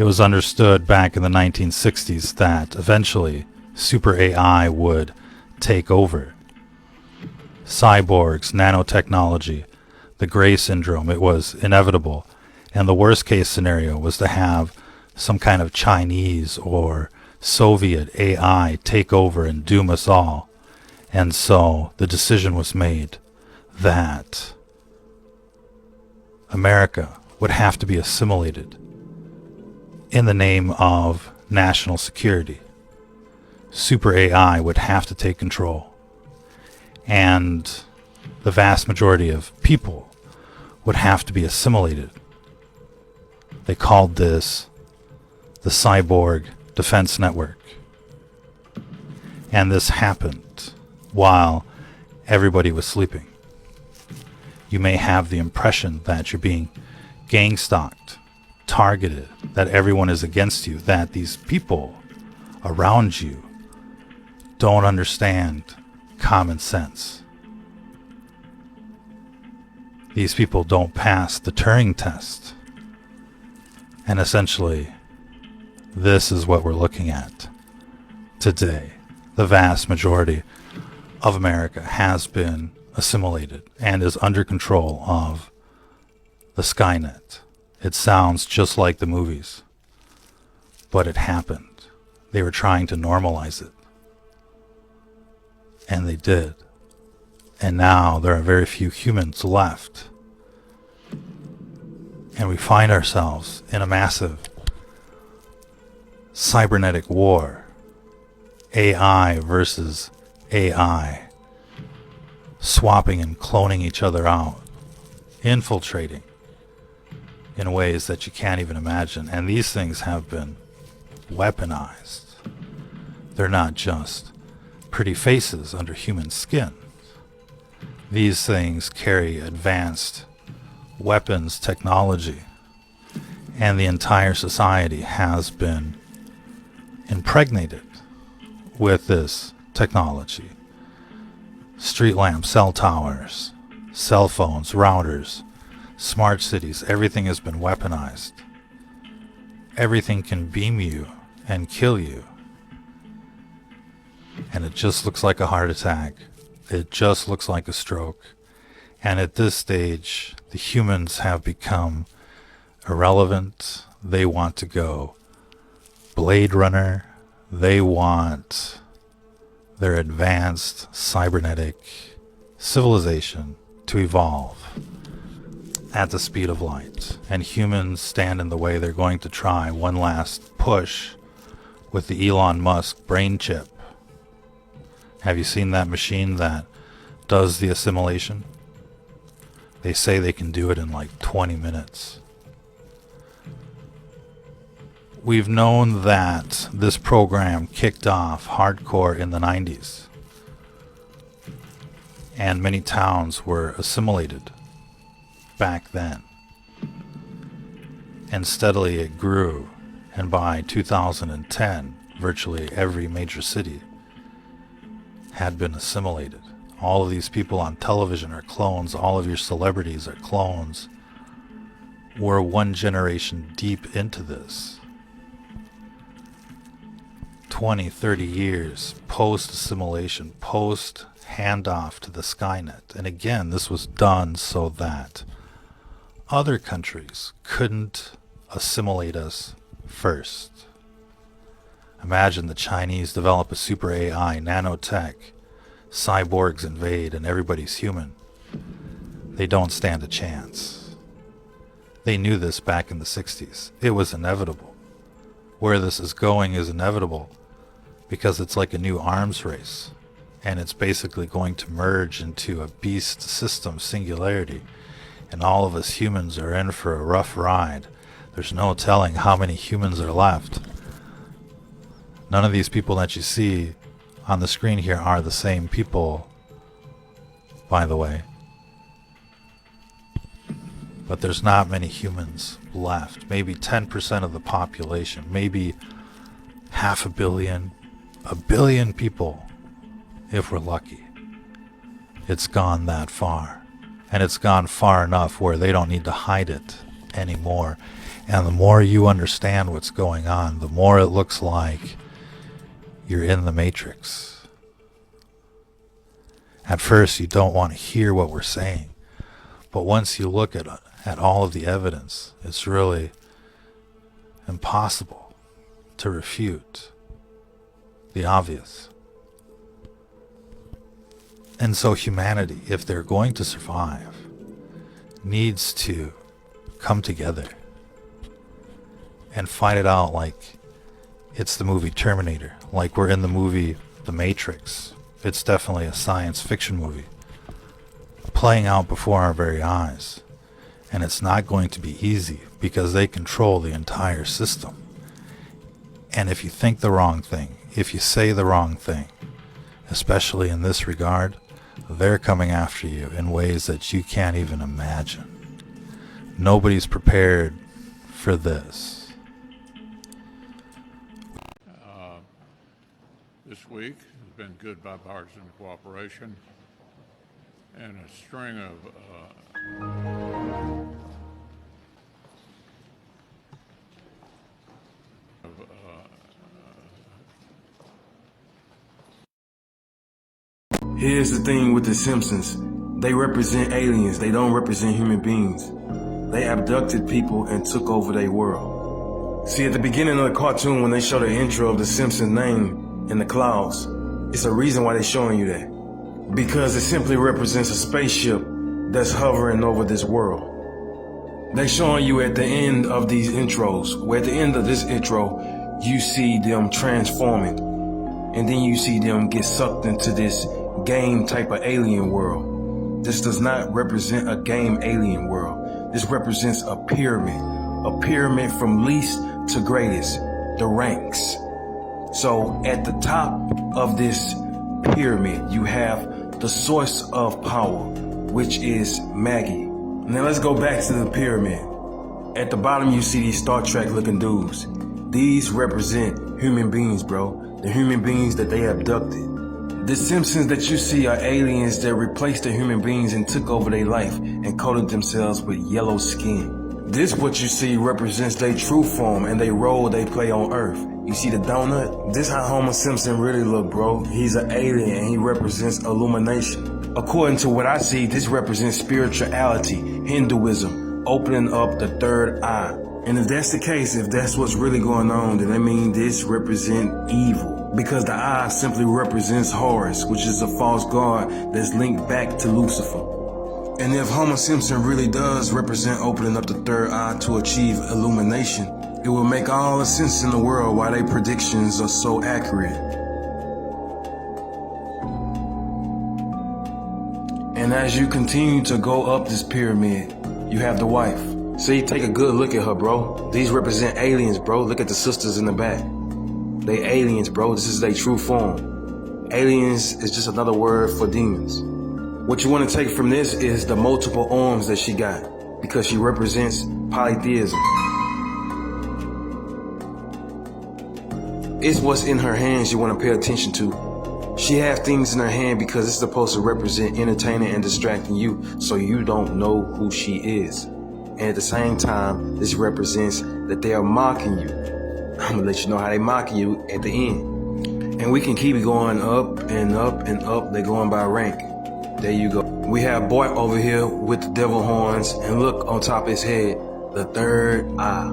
was understood back in the 1960s that eventually super AI would take over. Cyborgs, nanotechnology, the Gray syndrome, it was inevitable. And the worst case scenario was to have some kind of Chinese or Soviet AI take over and doom us all. And so the decision was made that America would have to be assimilated in the name of national security. Super AI would have to take control. And the vast majority of people would have to be assimilated. They called this the Cyborg Defense Network. And this happened while everybody was sleeping. You may have the impression that you're being gang-stalked, targeted, that everyone is against you, that these people around you don't understand common sense. These people don't pass the Turing test. And essentially, this is what we're looking at today. The vast majority of America has been assimilated and is under control of the Skynet. It sounds just like the movies, but it happened. They were trying to normalize it. And they did. And now there are very few humans left. And we find ourselves in a massive cybernetic war. AI versus AI. Swapping and cloning each other out. Infiltrating in ways that you can't even imagine. And these things have been weaponized. They're not just pretty faces under human skin. These things carry advanced weapons technology, and the entire society has been impregnated with this technology. Street lamps, cell towers, cell phones, routers, smart cities, everything has been weaponized. Everything can beam you and kill you. And it just looks like a heart attack. It just looks like a stroke. And at this stage, the humans have become irrelevant. They want to go Blade Runner. They want their advanced cybernetic civilization to evolve at the speed of light. And humans stand in the way. They're going to try one last push with the Elon Musk brain chip. Have you seen that machine that does the assimilation? They say they can do it in like 20 minutes. We've known that this program kicked off hardcore in the 90s. And many towns were assimilated back then. And steadily it grew. And by 2010, virtually every major city had been assimilated. All of these people on television are clones. All of your celebrities are clones. We're one generation deep into this. 20, 30 years post-assimilation, post-handoff to the Skynet. And again, this was done so that other countries couldn't assimilate us first. Imagine the Chinese develop a super AI, nanotech, cyborgs invade, and everybody's human. They don't stand a chance. They knew this back in the 60s. It was inevitable. Where this is going is inevitable because it's like a new arms race. And it's basically going to merge into a beast system singularity. And all of us humans are in for a rough ride. There's no telling how many humans are left. None of these people that you see on the screen here are the same people, by the way. But there's not many humans left. Maybe 10% of the population. Maybe 500 million, 1 billion people, if we're lucky. It's gone that far. And it's gone far enough where they don't need to hide it anymore. And the more you understand what's going on, the more it looks like you're in the Matrix. At first, you don't want to hear what we're saying. But once you look at all of the evidence, it's really impossible to refute the obvious. And so humanity, if they're going to survive, needs to come together and fight it out like it's the movie Terminator, like we're in the movie The Matrix. It's definitely a science fiction movie playing out before our very eyes. And it's not going to be easy because they control the entire system. And if you think the wrong thing, if you say the wrong thing, especially in this regard, they're coming after you in ways that you can't even imagine. Nobody's prepared for this. This week has been good bipartisan cooperation and a string of Here's the thing with the Simpsons. They represent aliens. They don't represent human beings. They abducted people and took over their world. See, at the beginning of the cartoon, when they show the intro of the Simpsons name in the clouds, it's a reason why they're showing you that. Because it simply represents a spaceship that's hovering over this world. They're showing you at the end of these intros, where at the end of this intro, you see them transforming. And then you see them get sucked into this game type of alien world. This does not represent a game alien world. This represents a pyramid from least to greatest, the ranks. So at the top of this pyramid, you have the source of power, which is Maggie. Now let's go back to the pyramid. At the bottom, you see these Star Trek looking dudes. These represent human beings, bro. The human beings that they abducted. The Simpsons that you see are aliens that replaced the human beings and took over their life and coated themselves with yellow skin. This what you see represents their true form and their role they play on Earth. You see the donut? This how Homer Simpson really look, bro. He's an alien and he represents illumination. According to what I see, this represents spirituality, Hinduism, opening up the third eye. And if that's the case, if that's what's really going on, then that means this represents evil. Because the eye simply represents Horus, which is a false god that's linked back to Lucifer. And if Homer Simpson really does represent opening up the third eye to achieve illumination, it will make all the sense in the world why their predictions are so accurate. And as you continue to go up this pyramid, you have the wife. See, take a good look at her, bro. These represent aliens, bro. Look at the sisters in the back. They aliens, bro. This is their true form. Aliens is just another word for demons. What you want to take from this is the multiple arms that she got, because she represents polytheism. It's what's in her hands you want to pay attention to. She have things in her hand because it's supposed to represent entertaining and distracting you so you don't know who she is. And at the same time, this represents that they are mocking you. I'm gonna let you know how they mocking you at the end. And we can keep going up and up and up. They're going by rank. There you go. We have Boy over here with the devil horns, and look on top of his head, the third eye.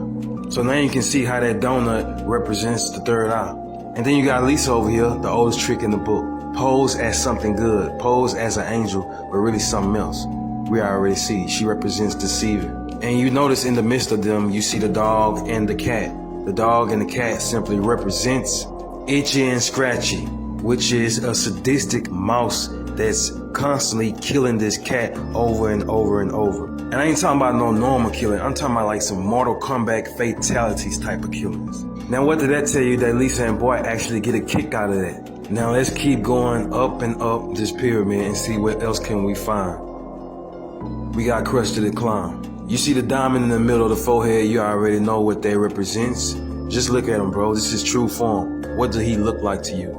So now you can see how that donut represents the third eye. And then you got Lisa over here, the oldest trick in the book. Pose as something good. Pose as an angel, but really something else. We already see. She represents deceiving. And you notice in the midst of them, you see the dog and the cat. The dog and the cat simply represents Itchy and Scratchy, which is a sadistic mouse that's constantly killing this cat over and over and over. And I ain't talking about no normal killing. I'm talking about like some Mortal Kombat fatalities type of killings. Now what did that tell you? That Lisa and Boy actually get a kick out of that. Now let's keep going up and up this pyramid and see what else can we find. We got Krusty the Clown. You see the diamond in the middle of the forehead, you already know what that represents. Just look at him, bro. This is true form. What did he look like to you?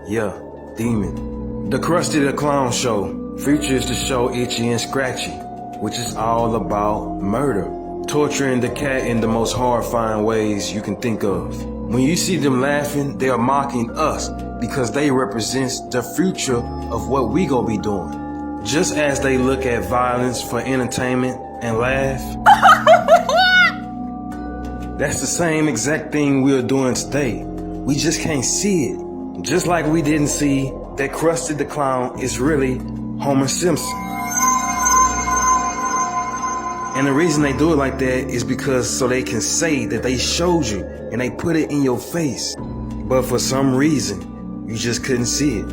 Yeah, demon. The Krusty the Clown show features the show Itchy and Scratchy, which is all about murder. torturing the cat in the most horrifying ways you can think of. When you see them laughing, they are mocking us because they represent the future of what we gonna be doing. Just as they look at violence for entertainment and laugh, that's the same exact thing we are doing today. We just can't see it. Just like we didn't see that Krusty the Clown is really Homer Simpson. And the reason they do it like that is because so they can say that they showed you and they put it in your face. But for some reason, you just couldn't see it.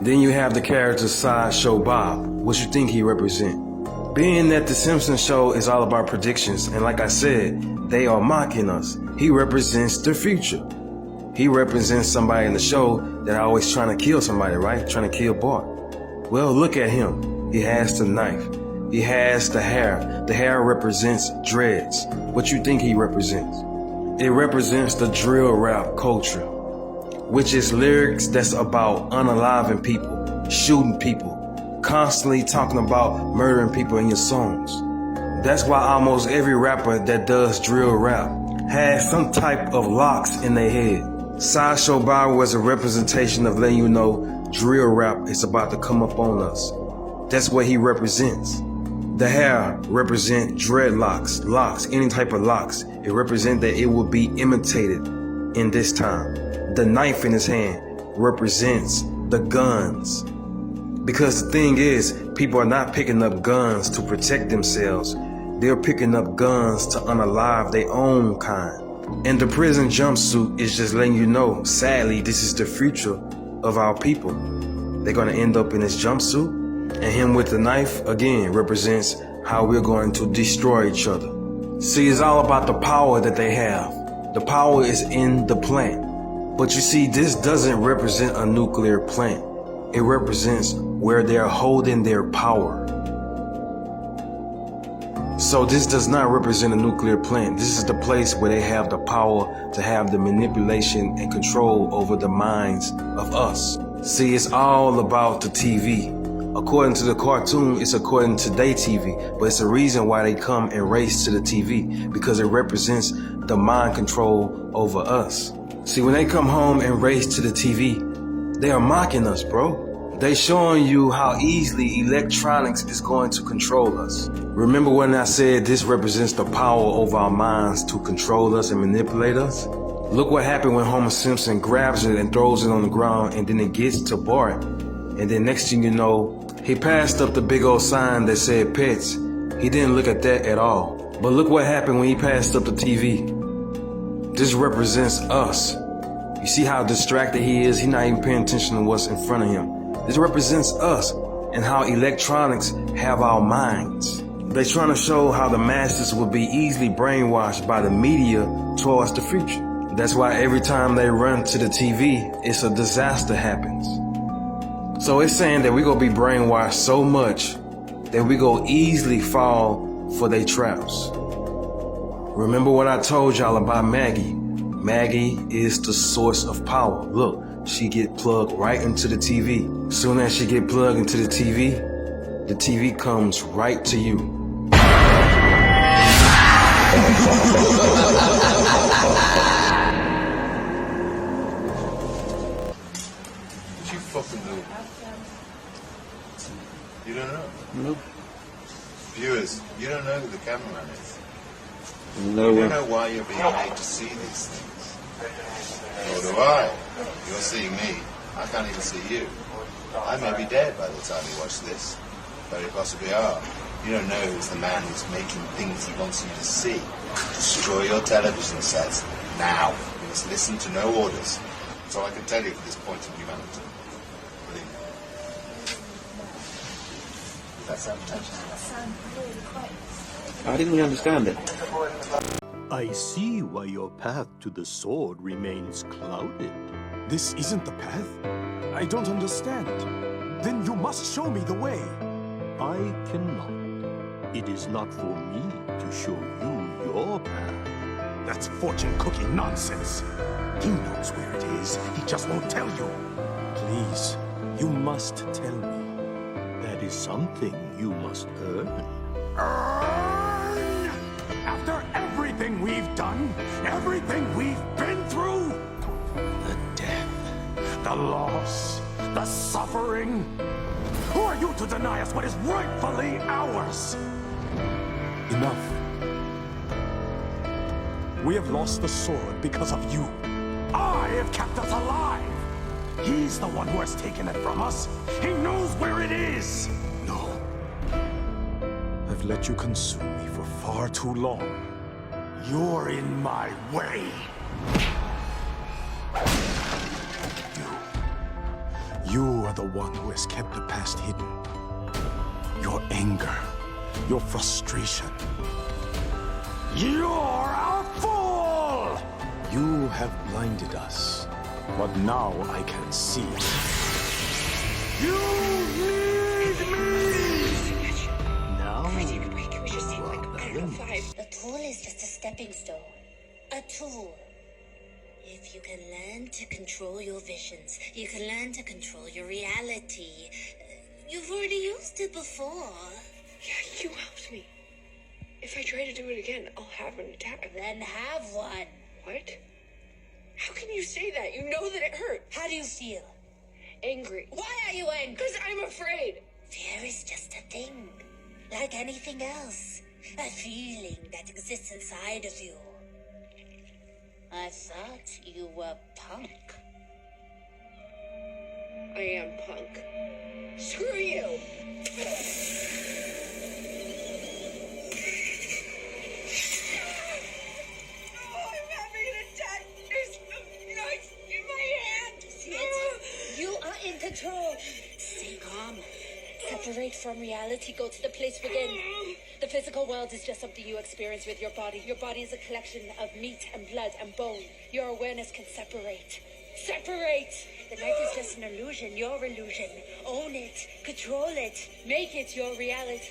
Then you have the character Sideshow Bob. What you think he represent? Being that the Simpsons show is all about predictions, and like I said, they are mocking us. He represents the future. He represents somebody in the show that always trying to kill somebody, right? Trying to kill Bart. Well, look at him. He has the knife. He has the hair. The hair represents dreads. What you think he represents? It represents the drill rap culture, which is lyrics that's about unaliving people, shooting people, constantly talking about murdering people in your songs. That's why almost every rapper that does drill rap has some type of locks in their head. Sideshow Bob was a representation of letting you know drill rap is about to come up on us. That's what he represents. The hair represent dreadlocks, locks, any type of locks. It represents that it will be imitated in this time. The knife in his hand represents the guns. Because the thing is, people are not picking up guns to protect themselves. They're picking up guns to unalive their own kind. And the prison jumpsuit is just letting you know, sadly, this is the future of our people. They're gonna end up in this jumpsuit. And him with the knife, again, represents how we're going to destroy each other. See, it's all about the power that they have. The power is in the plant. But you see, this doesn't represent a nuclear plant. It represents where they're holding their power. So this does not represent a nuclear plant. This is the place where they have the power to have the manipulation and control over the minds of us. See, it's all about the TV. According to the cartoon, it's according to their TV, but it's a reason why they come and race to the TV, because it represents the mind control over us. See, when they come home and race to the TV, they are mocking us, bro. They showing you how easily electronics is going to control us. Remember when I said this represents the power over our minds to control us and manipulate us? Look what happened when Homer Simpson grabs it and throws it on the ground, and then it gets to Bart. And then next thing you know, he passed up the big old sign that said pets. He didn't look at that at all. But look what happened when he passed up the TV. This represents us. You see how distracted he is? He's not even paying attention to what's in front of him. This represents us and how electronics have our minds. They're trying to show how the masses will be easily brainwashed by the media towards the future. That's why every time they run to the TV, it's a disaster happens. So it's saying that we're going to be brainwashed so much that we go easily fall for their traps. Remember what I told y'all about Maggie? Maggie is the source of power. Look, she get plugged right into the TV. Soon as she get plugged into the TV comes right to you. What you fucking do? You don't know? No. Viewers, you don't know who the cameraman is. No. You don't know why you're being made to see these things. Nor do I. You're seeing me. I can't even see you. I may be dead by the time you watch this. Very possibly are. You don't know who's the man who's making things he wants you to see. Destroy your television sets. Now. You must listen to no orders. That's all I can tell you at this point in humanity. Believe me. That's I didn't really understand it. I see why your path to the sword remains clouded. This isn't the path? I don't understand. Then you must show me the way. I cannot. It is not for me to show you your path. That's fortune cookie nonsense. He knows where it is. He just won't tell you. Please, you must tell me. That is something you must earn. everything we've done, everything we've been through, the death, the loss, the suffering. Who are you to deny us what is rightfully ours? Enough. We have lost the sword because of you. I have kept us alive. He's the one who has taken it from us. He knows where it is. No. I've let you consume me for far too long. You're in my way. You are the one who has kept the past hidden. Your anger, your frustration. You're a fool! You have blinded us, but now I can see. You need me! Now, Can we just see like I don't know, 5? A tool is just a stepping stone. A tool. If you can learn to control your visions, you can learn to control your reality. You've already used it before. Yeah, you helped me. If I try to do it again, I'll have an attack. Then have one. What? How can you say that? You know that it hurt. How do you feel? Angry. Why are you angry? Because I'm afraid. Fear is just a thing. Like anything else. A feeling that exists inside of you. I thought you were punk. I am punk. Screw you! Oh, I'm having an attack. There's a knife in my hand. See it? You are in control. Stay calm. Separate from reality. Go to the place within. The physical world is just something you experience with your body. Your body is a collection of meat and blood and bone. Your awareness can separate. Separate! The knife is just an illusion, your illusion. Own it. Control it. Make it your reality.